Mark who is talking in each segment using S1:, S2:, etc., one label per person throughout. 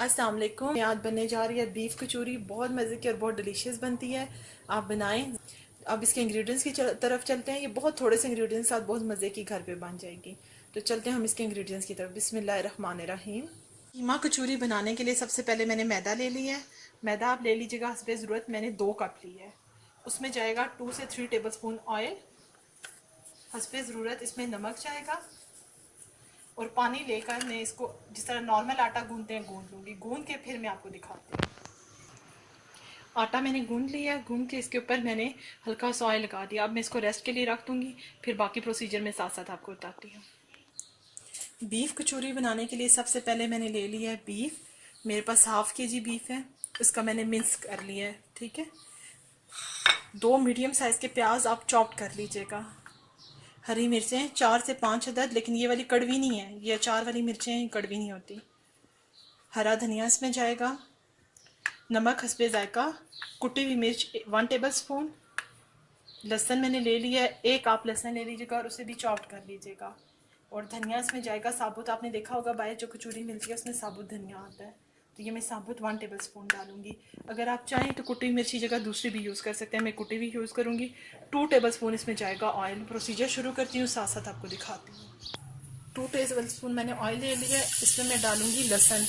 S1: अस्सलाम वालेकुम। आज बनने जा रही है बीफ कचौरी। बहुत मज़े की और बहुत डिलीशियस बनती है। आप बनाएं। अब इसके इंग्रेडिएंट्स की तरफ चलते हैं। ये बहुत थोड़े से इंग्रेडिएंट्स साथ बहुत मज़े की घर पे बन जाएगी। तो चलते हैं हम इसके इंग्रेडिएंट्स की तरफ। बिस्मिल्लाहिर्रहमानिर्रहीम। कीमा कचौरी बनाने के लिए सबसे पहले मैंने मैदा ले लिया है। मैदा आप ले लीजिएगा हस्बे ज़रूरत। मैंने 2 कप ली है। उसमें जाएगा 2 से 3 टेबल स्पून ऑयल। हस्बे ज़रूरत इसमें नमक जाएगा और पानी लेकर मैं इसको जिस तरह नॉर्मल आटा गूंदते हैं गूंद लूँगी। गूंद के फिर मैं आपको दिखाती हूँ। आटा मैंने गूंद लिया। गूंद के इसके ऊपर मैंने हल्का सा ऑयल लगा दिया। अब मैं इसको रेस्ट के लिए रख दूँगी। फिर बाकी प्रोसीजर में साथ साथ आपको बताती हूँ। बीफ कचौरी बनाने के लिए सबसे पहले मैंने ले लिया है बीफ। मेरे पास ½ kg बीफ है। इसका मैंने मिक्स कर लिया है। ठीक है। 2 मीडियम साइज़ के प्याज आप चॉप कर लीजिएगा। हरी मिर्चें 4 से 5 अदद, लेकिन ये वाली कड़वी नहीं है। ये अचार वाली मिर्चें कड़वी नहीं होती। हरा धनिया इसमें जाएगा। नमक हस्बे जायका। कुटी हुई मिर्च 1 टेबल स्पून। लहसुन मैंने ले लिया है। 1 आप लहसुन ले लीजिएगा और उसे भी चॉप कर लीजिएगा। और धनिया इसमें जाएगा साबुत। आपने देखा होगा बाहर जो कचौरी मिलती है उसमें साबुत धनिया आता है। तो ये मैं साबुत 1 टेबल स्पून डालूंगी। अगर आप चाहें तो कुटी हुई मिर्च की जगह दूसरी भी यूज़ कर सकते हैं। मैं कुटी हुई यूज़ करूँगी। 2 टेबल स्पून इसमें जाएगा ऑयल। प्रोसीजर शुरू करती हूँ, साथ साथ आपको दिखाती हूँ। 2 टेबल स्पून मैंने ऑयल ले लिया है। इसमें मैं डालूंगी लहसुन।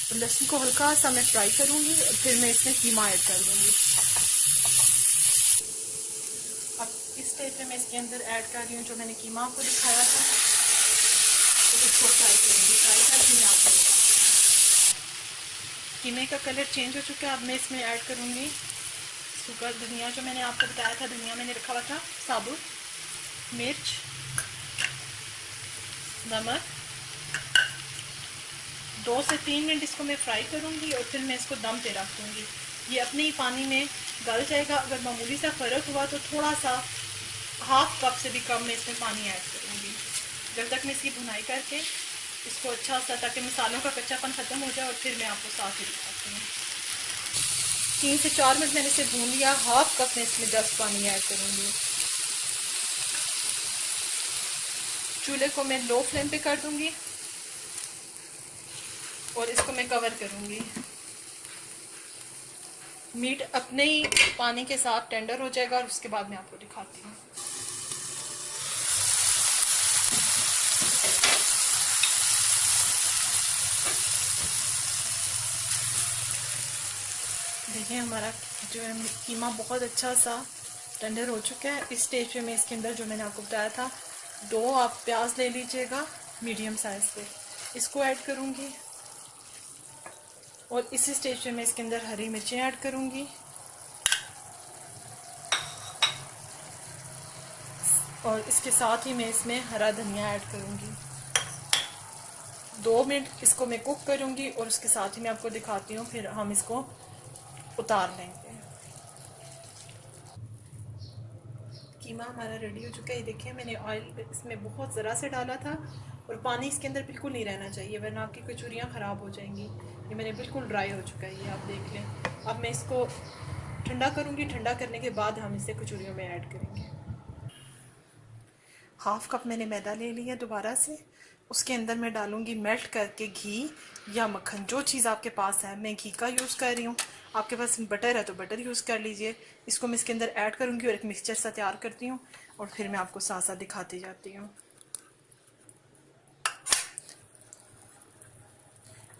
S1: तो लहसुन को हल्का सा मैं फ्राई करूंगी और फिर मैं इसमें कीमा ऐड कर दूंगी। अब इस स्टेज पे मैं इसके अंदर ऐड कर रही हूँ जो मैंने कीमा आपको दिखाया था। तो इसको फ्राई करूँगी। फ्राई करके मैं आपको कीमे का कलर चेंज हो चुका है। अब मैं इसमें ऐड करूँगी सूखा धनिया जो मैंने आपको बताया था। धनिया मैंने रखा हुआ था साबुत। मिर्च, नमक। 2 से 3 मिनट इसको मैं फ्राई करूँगी और फिर मैं इसको दम पे रख दूँगी। ये अपने ही पानी में गल जाएगा। अगर मामूली सा फ़र्क हुआ तो थोड़ा सा ½ कप से भी कम मैं इसमें पानी ऐड करूँगी। जब तक मैं इसकी भुनाई करके इसको अच्छा सा, ताकि मसालों का कच्चापन ख़त्म हो जाए, और फिर मैं आपको साथ ही दिखाती हूँ। 3 से 4 मिनट मैंने इसे भून लिया। ½ कप मैं इसमें जस्ट पानी ऐड करूँगी। चूल्हे को मैं लो फ्लेम पे कर दूँगी और इसको मैं कवर करूँगी। मीट अपने ही पानी के साथ टेंडर हो जाएगा और उसके बाद मैं आपको दिखाती हूँ। देखिए हमारा जो है कीमा बहुत अच्छा सा टेंडर हो चुका है। इस स्टेज पे मैं इसके अंदर जो मैंने आपको बताया था 2 आप प्याज ले लीजिएगा मीडियम साइज़ पे, इसको ऐड करूँगी। और इसी स्टेज पे मैं इसके अंदर हरी मिर्चें ऐड करूँगी और इसके साथ ही मैं इसमें हरा धनिया ऐड करूँगी। 2 मिनट इसको मैं कुक करूँगी और उसके साथ ही मैं आपको दिखाती हूँ। फिर हम इसको उतार लेंगे। कीमा हमारा रेडी हो चुका है। ये देखिए मैंने ऑयल इसमें बहुत ज़रा से डाला था और पानी इसके अंदर बिल्कुल नहीं रहना चाहिए, वरना आपकी कचौरियाँ ख़राब हो जाएंगी। ये मैंने बिल्कुल ड्राई हो चुका है, ये आप देख लें। अब मैं इसको ठंडा करूँगी। ठंडा करने के बाद हम इसे कचौरियों में ऐड करेंगे। ½ कप मैंने मैदा ले लिया दोबारा से। उसके अंदर मैं डालूँगी मेल्ट करके घी या मक्खन, जो चीज़ आपके पास है। मैं घी का यूज़ कर रही हूँ। आपके पास बटर है तो बटर यूज़ कर लीजिए। इसको मैं इसके अंदर ऐड करूँगी और एक मिक्सचर सा तैयार करती हूँ और फिर मैं आपको साथ साथ दिखाती जाती हूँ।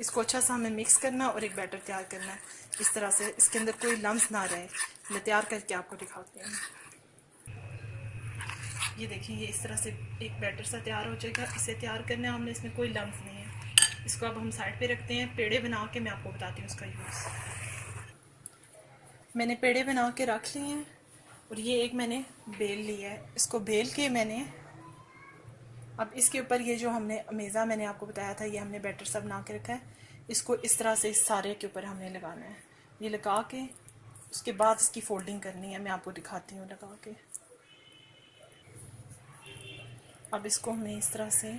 S1: इसको अच्छा सा हमें मिक्स करना और एक बैटर तैयार करना है। इस तरह से इसके अंदर कोई लम्स ना रहे। मैं तैयार करके आपको दिखाती हूँ। ये देखिए ये इस तरह से एक बैटर सा तैयार हो जाएगा। इसे तैयार करना है हमने, इसमें कोई लम्स नहीं है। इसको अब हम साइड पे रखते हैं। पेड़े बना के मैं आपको बताती हूँ उसका यूज़। मैंने पेड़े बना के रख लिए हैं और ये एक मैंने बेल लिया है। इसको बेल के मैंने अब इसके ऊपर ये जो हमने अमेज़ा मैंने आपको बताया था, ये हमने बैटर सा बना के रखा है। इसको इस तरह से इस सारे के ऊपर हमने लगाना है। ये लगा के उसके बाद इसकी फोल्डिंग करनी है। मैं आपको दिखाती हूँ लगा के। अब इसको हमें इस तरह से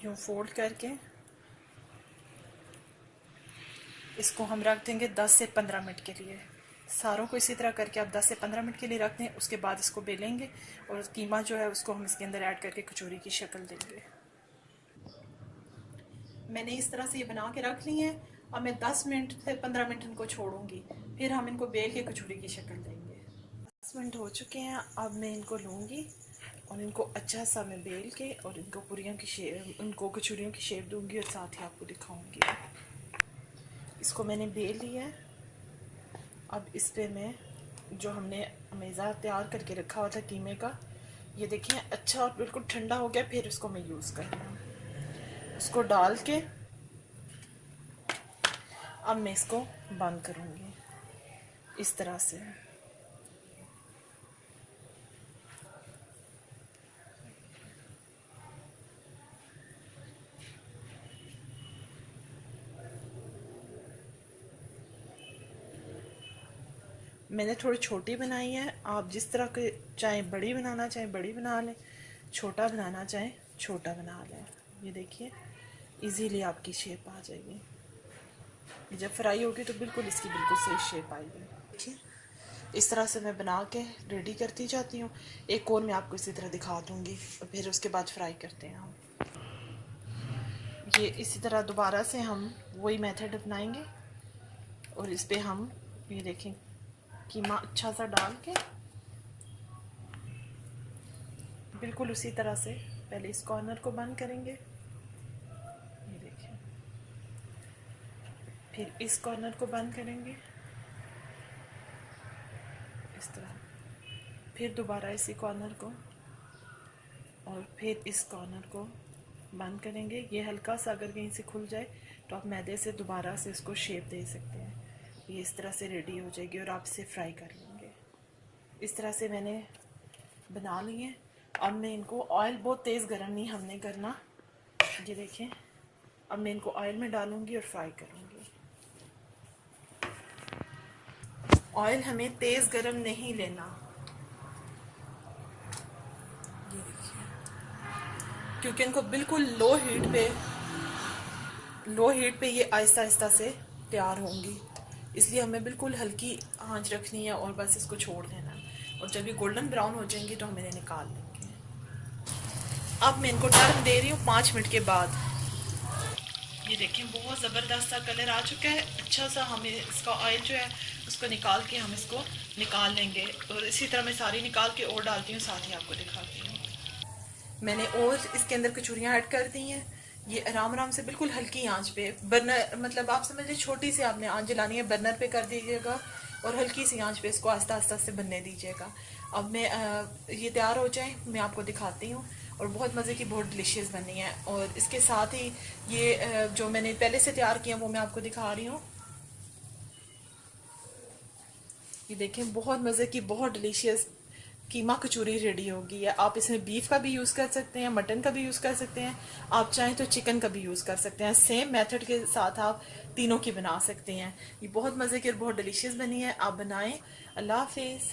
S1: यूँ फोल्ड करके इसको हम रख देंगे 10 से 15 मिनट के लिए। सारों को इसी तरह करके आप 10 से 15 मिनट के लिए रख दें। उसके बाद इसको बेलेंगे और कीमा जो है उसको हम इसके अंदर ऐड करके कचौरी की शक्ल देंगे। मैंने इस तरह से ये बना के रख ली हैं। अब मैं 10 मिनट से 15 मिनट इनको छोड़ूंगी, फिर हम इनको बेल के कचौरी की शक्ल देंगे। 10 मिनट हो चुके हैं। अब मैं इनको लूँगी और इनको अच्छा सा मैं बेल के और इनको पूरियों की शेप, उनको कचौरियों की शेप दूंगी और साथ ही आपको दिखाऊंगी। इसको मैंने बेल लिया है। अब इस पे मैं जो हमने मेज़ा तैयार करके रखा हुआ था कीमे का, ये देखें अच्छा और बिल्कुल ठंडा हो गया। फिर इसको मैं यूज़ कर रही हूँ। इसको डाल के अब मैं इसको बंद करूँगी इस तरह से। मैंने थोड़ी छोटी बनाई है। आप जिस तरह के चाहे बड़ी बनाना चाहें बड़ी बना लें, छोटा बनाना चाहें छोटा बना लें। ये देखिए इजीली आपकी शेप आ जाएगी। जब फ्राई होगी तो बिल्कुल इसकी बिल्कुल सही शेप आएगी। देखिए इस तरह से मैं बना के रेडी करती जाती हूँ। एक और मैं आपको इसी तरह दिखा दूँगी और फिर उसके बाद फ्राई करते हैं हम। ये इसी तरह दोबारा से हम वही मेथड अपनाएंगे और इस पे हम ये देखें कीमा अच्छा सा डाल के बिल्कुल उसी तरह से पहले इस कॉर्नर को बंद करेंगे, ये देखिए, फिर इस कॉर्नर को बंद करेंगे इस तरह, फिर दोबारा इसी कॉर्नर को और फिर इस कॉर्नर को बंद करेंगे। ये हल्का सा अगर कहीं से खुल जाए तो आप मैदे से दोबारा से इसको शेप दे सकते हैं। ये इस तरह से रेडी हो जाएगी और आप इसे फ्राई कर लेंगे। इस तरह से मैंने बना ली है। अब मैं इनको ऑयल बहुत तेज़ गर्म नहीं हमने करना, ये देखें। अब मैं इनको ऑयल में डालूंगी और फ्राई करूंगी। ऑयल हमें तेज़ गर्म नहीं लेना, ये देखिए, क्योंकि इनको बिल्कुल लो हीट पे ये आहिस्ता आहिस्ता से तैयार होंगी। इसलिए हमें बिल्कुल हल्की आंच रखनी है और बस इसको छोड़ देना। और जब ये गोल्डन ब्राउन हो जाएंगी तो हम इन्हें निकाल लेंगे। अब मैं इनको टर्न दे रही हूँ 5 मिनट के बाद। ये देखें बहुत ज़बरदस्त सा कलर आ चुका है। अच्छा सा हमें इसका ऑयल जो है उसको निकाल के हम इसको निकाल लेंगे। और इसी तरह मैं सारी निकाल के और डालती हूँ, साथ ही आपको दिखाती हूँ। मैंने और इसके अंदर कचौरियाँ ऐड कर दी हैं। ये आराम आराम से बिल्कुल हल्की आंच पे, बर्नर मतलब आप समझ लीजिए छोटी सी आपने आंच जलानी है, बर्नर पे कर दीजिएगा और हल्की सी आंच पे इसको आस्ता आस्ता से बनने दीजिएगा। अब मैं ये तैयार हो जाए मैं आपको दिखाती हूँ। और बहुत मज़े की, बहुत डिलीशियस बनी है। और इसके साथ ही ये जो मैंने पहले से तैयार किया वो मैं आपको दिखा रही हूँ। ये देखें बहुत मज़े की, बहुत डिलीशियस कीमा कचौरी रेडी होगी है। आप इसमें बीफ का भी यूज़ कर सकते हैं, मटन का भी यूज़ कर सकते हैं, आप चाहें तो चिकन का भी यूज़ कर सकते हैं। सेम मेथड के साथ आप तीनों की बना सकते हैं। ये बहुत मज़े की और बहुत डिलीशियस बनी है। आप बनाएं। अल्लाह हाफिज़।